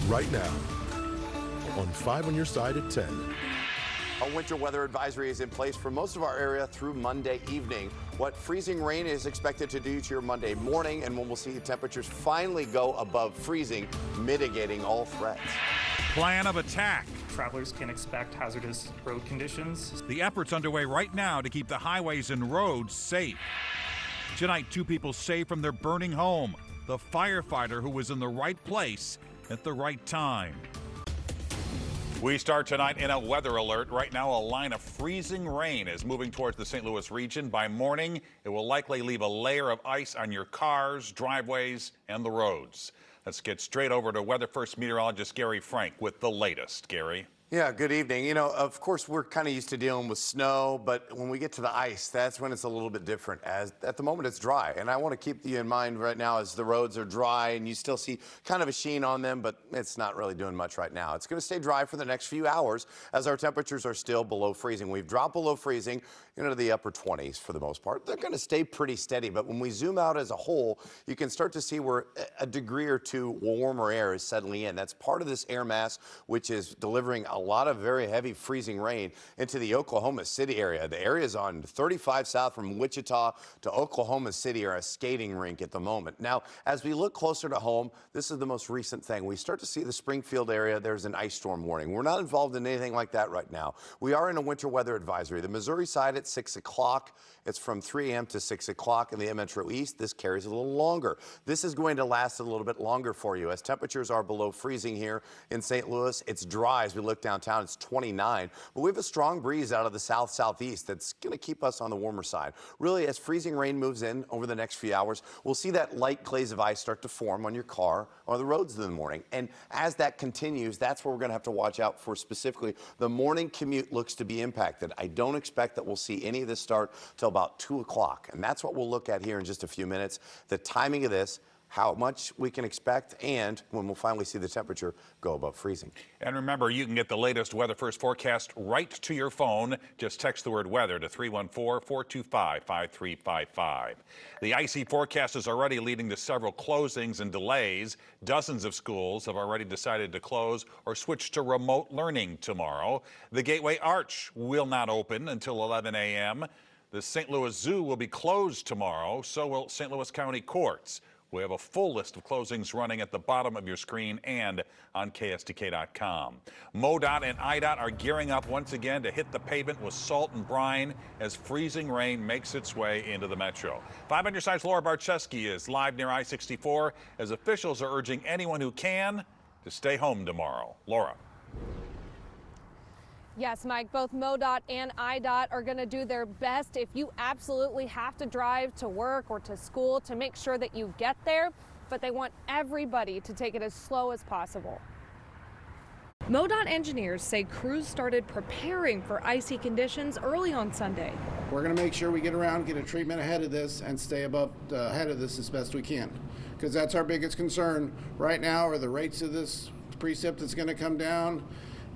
right now on 5 on your side at 10. A winter weather advisory is in place for most of our area through Monday evening. What freezing rain is expected to do to your Monday morning, and when we'll see the temperatures finally go above freezing, mitigating all threats. Plan of attack. Travelers can expect hazardous road conditions. The effort's underway right now to keep the highways and roads safe. Tonight, 2 people saved from their burning home. The firefighter who was in the right place at the right time. We start tonight in a weather alert. Right now, a line of freezing rain is moving towards the St. Louis region. By morning, it will likely leave a layer of ice on your cars, driveways, and the roads. Let's get straight over to Weather First meteorologist Gary Frank with the latest. Gary. Yeah, good evening. You know, of course, we're kind of used to dealing with snow, but when we get to the ice, that's when it's a little bit different. As at the moment, it's dry, and I want to keep you in mind right now as the roads are dry, and you still see kind of a sheen on them, but it's not really doing much right now. It's going to stay dry for the next few hours as our temperatures are still below freezing. We've dropped below freezing into the upper 20s for the most part. They're going to stay pretty steady, but when we zoom out as a whole, you can start to see where a degree or two warmer air is settling in. That's part of this air mass, which is delivering a lot of very heavy freezing rain into the Oklahoma City area. The areas on 35 south from Wichita to Oklahoma City are a skating rink at the moment. Now, as we look closer to home, this is the most recent thing. We start to see the Springfield area. There's an ice storm warning. We're not involved in anything like that right now. We are in a winter weather advisory. The Missouri side at 6 o'clock. It's from 3 a.m. to 6 o'clock in the Metro East. This carries a little longer. This is going to last a little bit longer for you as temperatures are below freezing here in St. Louis. It's dry as we look downtown. It's 29, but we have a strong breeze out of the south-southeast that's going to keep us on the warmer side. Really, as freezing rain moves in over the next few hours, we'll see that light glaze of ice start to form on your car or the roads in the morning. And as that continues, that's where we're going to have to watch out for specifically. The morning commute looks to be impacted. I don't expect that we'll see any of this start till about 2 o'clock. And that's what we'll look at here in just a few minutes. The timing of this, how much we can expect, and when we'll finally see the temperature go above freezing. And remember, you can get the latest Weather First forecast right to your phone. Just text the word weather to 314-425-5355. The icy forecast is already leading to several closings and delays. Dozens of schools have already decided to close or switch to remote learning tomorrow. The Gateway Arch will not open until 11 a.m. The St. Louis Zoo will be closed tomorrow. So will St. Louis County Courts. We have a full list of closings running at the bottom of your screen and on KSDK.com. MoDOT and IDOT are gearing up once again to hit the pavement with salt and brine as freezing rain makes its way into the metro. 5 on your side's Laura Barczewski is live near I-64 as officials are urging anyone who can to stay home tomorrow. Laura. Yes, Mike, both MoDOT and IDOT are going to do their best if you absolutely have to drive to work or to school to make sure that you get there, but they want everybody to take it as slow as possible. MoDOT engineers say crews started preparing for icy conditions early on Sunday. We're going to make sure we get around, get a treatment ahead of this, and stay ahead of this as best we can, because that's our biggest concern right now are the rates of this precip that's going to come down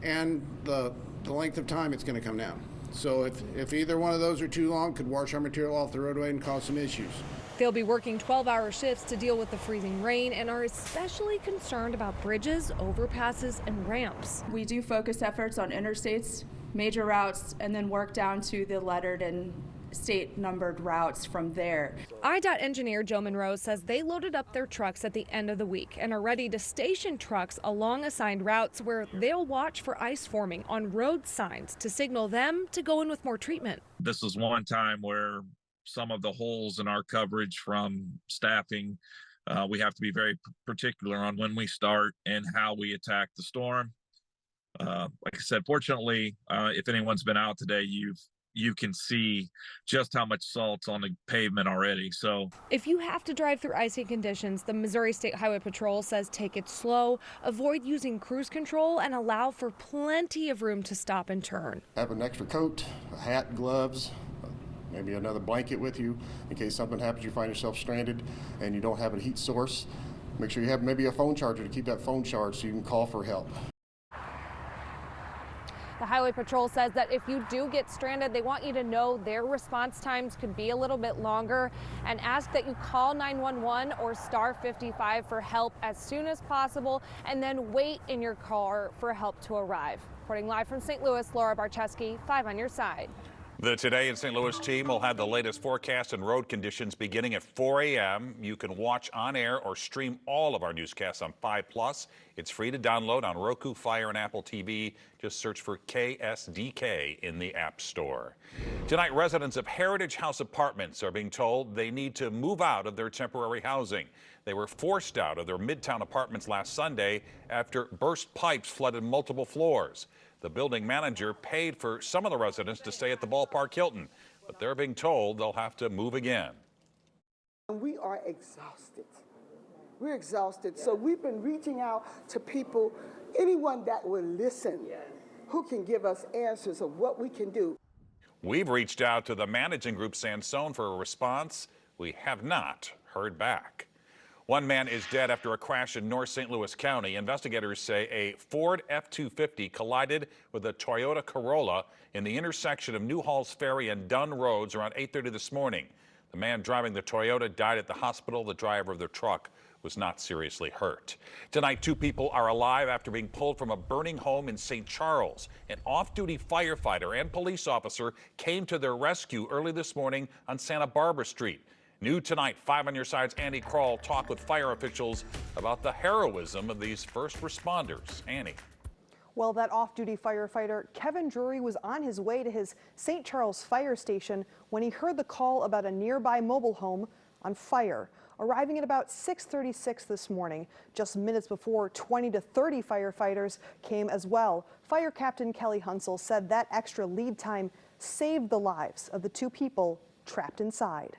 and the length of time it's going to come down. So if either one of those are too long, could wash our material off the roadway and cause some issues. They'll be working 12-hour shifts to deal with the freezing rain and are especially concerned about bridges, overpasses, and ramps. We do focus efforts on interstates, major routes, and then work down to the lettered and state numbered routes from there. IDOT engineer Joe Monroe says they loaded up their trucks at the end of the week and are ready to station trucks along assigned routes where they'll watch for ice forming on road signs to signal them to go in with more treatment. This is one time where some of the holes in our coverage from staffing, we have to be very particular on when we start and how we attack the storm. Like I said, fortunately, if anyone's been out today, you can see just how much salt's on the pavement already. So if you have to drive through icy conditions, the Missouri State Highway Patrol says take it slow, avoid using cruise control, and allow for plenty of room to stop and turn. Have an extra coat, a hat, gloves, maybe another blanket with you in case something happens, you find yourself stranded and you don't have a heat source. Make sure you have maybe a phone charger to keep that phone charged so you can call for help. The Highway Patrol says that if you do get stranded, they want you to know their response times could be a little bit longer and ask that you call 911 or star 55 for help as soon as possible and then wait in your car for help to arrive. Reporting live from St. Louis, Laura Barczewski, 5 on your side. The Today in St. Louis team will have the latest forecast and road conditions beginning at 4 a.m. You can watch on air or stream all of our newscasts on 5+. It's free to download on Roku, Fire, and Apple TV. Just search for KSDK in the App Store. Tonight, residents of Heritage House Apartments are being told they need to move out of their temporary housing. They were forced out of their Midtown apartments last Sunday after burst pipes flooded multiple floors. The building manager paid for some of the residents to stay at the Ballpark Hilton, but they're being told they'll have to move again. We are exhausted. We're exhausted. So we've been reaching out to people, anyone that will listen, who can give us answers of what we can do. We've reached out to the managing group Sansone for a response. We have not heard back. One man is dead after a crash in North St. Louis County. Investigators say a Ford F-250 collided with a Toyota Corolla in the intersection of Newhalls Ferry and Dunn Roads around 8:30 this morning. The man driving the Toyota died at the hospital. The driver of the truck was not seriously hurt. Tonight, 2 people are alive after being pulled from a burning home in St. Charles. An off-duty firefighter and police officer came to their rescue early this morning on Santa Barbara Street. New tonight, 5 on your side's Annie Kroll talked with fire officials about the heroism of these first responders. Annie. Well, that off-duty firefighter, Kevin Drury, was on his way to his St. Charles fire station when he heard the call about a nearby mobile home on fire. Arriving at about 6:36 this morning, just minutes before 20 to 30 firefighters came as well. Fire Captain Kelly Hunsel said that extra lead time saved the lives of the 2 people trapped inside.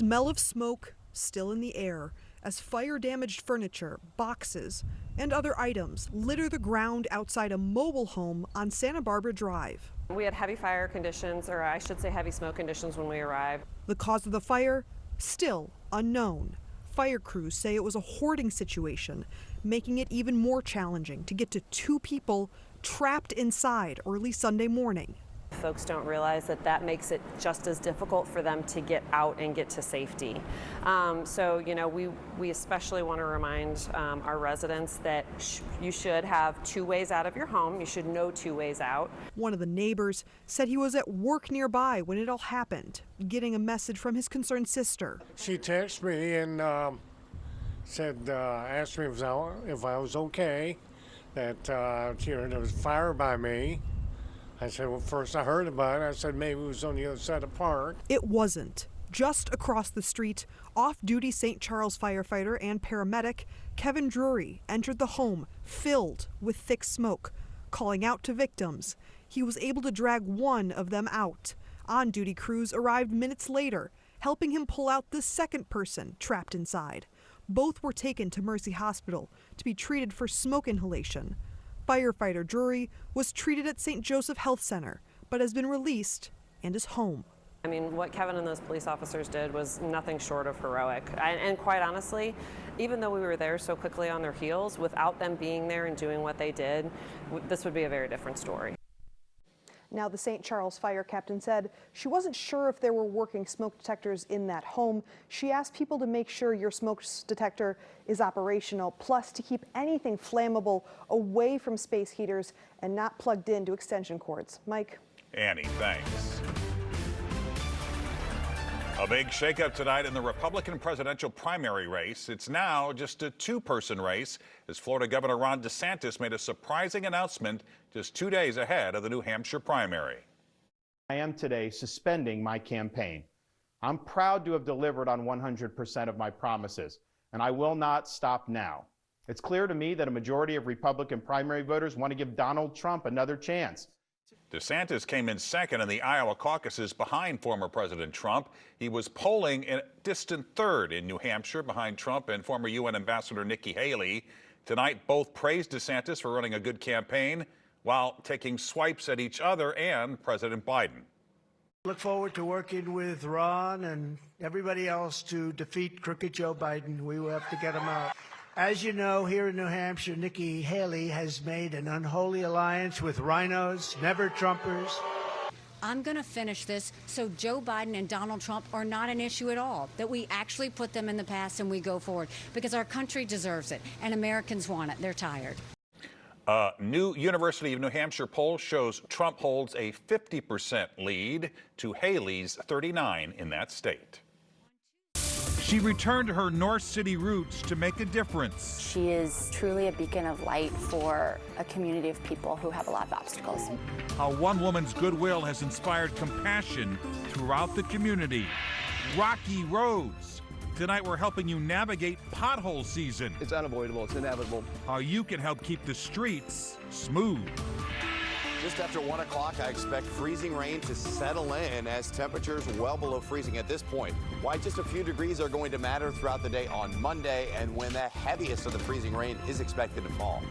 Smell of smoke still in the air as fire-damaged furniture, boxes, and other items litter the ground outside a mobile home on Santa Barbara Drive. We had heavy fire conditions, or I should say heavy smoke conditions when we arrived. The cause of the fire still unknown. Fire crews say it was a hoarding situation, making it even more challenging to get to 2 people trapped inside early Sunday morning. Folks don't realize that that makes it just as difficult for them to get out and get to safety. So, you know, we especially want to remind our residents that you should have 2 ways out of your home. You should know 2 ways out. One of the neighbors said he was at work nearby when it all happened, getting a message from his concerned sister. She texted me and asked me if I was okay, that there was fire by me. I said, well, first I heard about it. I said, maybe it was on the other side of the park. It wasn't. Just across the street, off-duty St. Charles firefighter and paramedic Kevin Drury entered the home filled with thick smoke, calling out to victims. He was able to drag one of them out. On-duty crews arrived minutes later, helping him pull out the second person trapped inside. Both were taken to Mercy Hospital to be treated for smoke inhalation. Firefighter Drury was treated at St. Joseph Health Center, but has been released and is home. I mean, what Kevin and those police officers did was nothing short of heroic. And quite honestly, even though we were there so quickly on their heels, without them being there and doing what they did, this would be a very different story. Now, the St. Charles fire captain said she wasn't sure if there were working smoke detectors in that home. She asked people to make sure your smoke detector is operational, plus to keep anything flammable away from space heaters and not plugged into extension cords. Mike. Annie, thanks. A big shakeup tonight in the Republican presidential primary race. It's now just a 2-person race as Florida Governor Ron DeSantis made a surprising announcement just 2 days ahead of the New Hampshire primary. I am today suspending my campaign. I'm proud to have delivered on 100% of my promises, and I will not stop now. It's clear to me that a majority of Republican primary voters want to give Donald Trump another chance. DeSantis came in second in the Iowa caucuses behind former President Trump. He was polling in a distant third in New Hampshire behind Trump and former UN Ambassador Nikki Haley. Tonight, both praised DeSantis for running a good campaign while taking swipes at each other and President Biden. Look forward to working with Ron and everybody else to defeat crooked Joe Biden. We will have to get him out. As you know, here in New Hampshire, Nikki Haley has made an unholy alliance with rhinos, never Trumpers. I'm going to finish this so Joe Biden and Donald Trump are not an issue at all, that we actually put them in the past and we go forward, because our country deserves it and Americans want it. They're tired. A new University of New Hampshire poll shows Trump holds a 50% lead to Haley's 39 in that state. She returned to her North City roots to make a difference. She is truly a beacon of light for a community of people who have a lot of obstacles. How one woman's goodwill has inspired compassion throughout the community. Rocky roads. Tonight we're helping you navigate pothole season. It's unavoidable, it's inevitable. How you can help keep the streets smooth. Just after 1 o'clock, I expect freezing rain to settle in as temperatures well below freezing at this point. Why just a few degrees are going to matter throughout the day on Monday, and when the heaviest of the freezing rain is expected to fall.